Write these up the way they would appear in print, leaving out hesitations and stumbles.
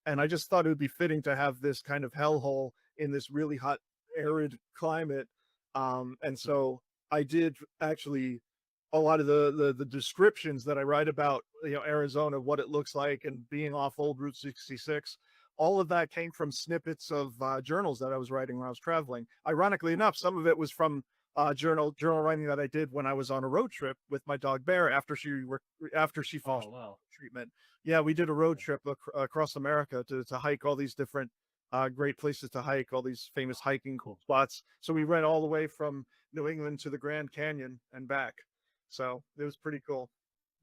And I just thought it would be fitting to have this kind of hellhole in this really hot, arid climate. And so I did actually a lot of the descriptions that I write about, Arizona, what it looks like, and being off old Route 66. All of that came from snippets of journals that I was writing when I was traveling. Ironically enough, some of it was from journal writing that I did when I was on a road trip with my dog Bear after she Oh finished wow. treatment. Yeah, we did a road trip across America to hike all these different great places to hike, all these famous hiking Cool. spots. So we went all the way from New England to the Grand Canyon and back. So it was pretty cool.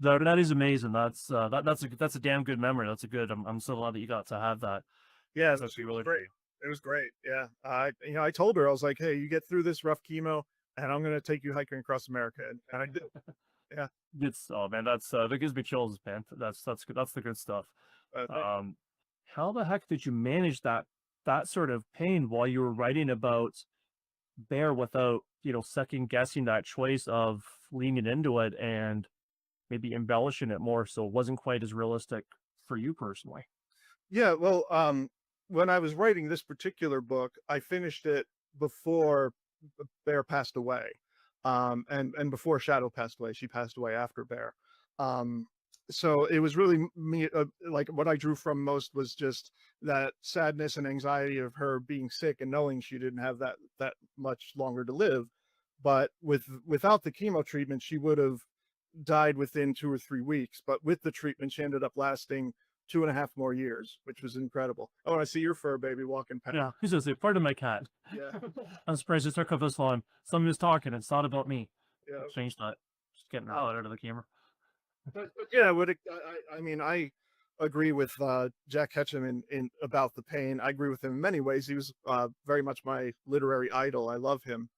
That is amazing. That's a damn good memory. That's a good. I'm so glad that you got to have that. Yeah, That's she was really great. cool. It was great. Yeah. I told her, I was like, hey, you get through this rough chemo and I'm going to take you hiking across America. And I did. Yeah. It's oh man, that gives me chills, man. That's good. That's the good stuff. Thank you. Um, how the heck did you manage that sort of pain while you were writing about Bear without second guessing that choice of leaning into it and maybe embellishing it more so it wasn't quite as realistic for you personally? Yeah. Well, when I was writing this particular book, I finished it before Bear passed away. And before Shadow passed away. She passed away after Bear. Um, so it was really me, like what I drew from most was just that sadness and anxiety of her being sick and knowing she didn't have that much longer to live. But without the chemo treatment, she would have died within 2 or 3 weeks. But with the treatment, she ended up lasting 2.5 more years, which was incredible. Oh, and I see your fur baby walking past. Yeah, who's this? Pardon my cat. Yeah, I'm surprised it took up this long. Somebody was talking. It's not about me. yeah. Change that. Just getting out of the camera. But yeah, I mean, I agree with Jack Ketchum in about the pain. I agree with him in many ways. He was very much my literary idol. I love him.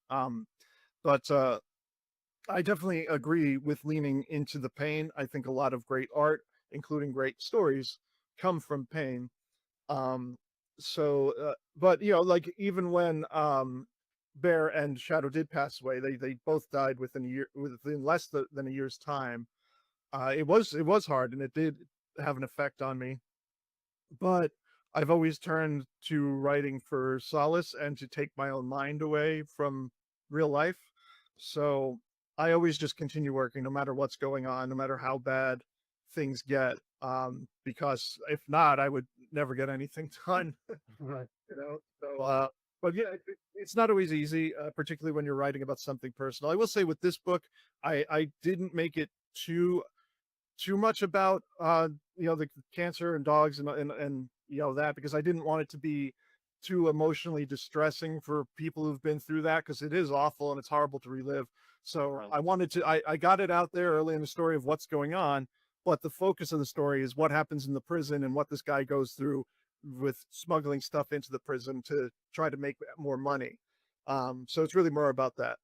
But I definitely agree with leaning into the pain. I think a lot of great art, including great stories, come from pain. Um, but like even when Bear and Shadow did pass away, they both died within less than a year's time. It was hard, and it did have an effect on me. But I've always turned to writing for solace and to take my own mind away from real life. So I always just continue working no matter what's going on, no matter how bad things get. Because if not, I would never get anything done. Right. But yeah, it's not always easy, particularly when you're writing about something personal. I will say with this book, I didn't make it too much about the cancer and dogs and that, because I didn't want it to be too emotionally distressing for people who've been through that, because it is awful and it's horrible to relive. So Right. I got it out there early in the story of what's going on, but the focus of the story is what happens in the prison and what this guy goes through with smuggling stuff into the prison to try to make more money. So it's really more about that.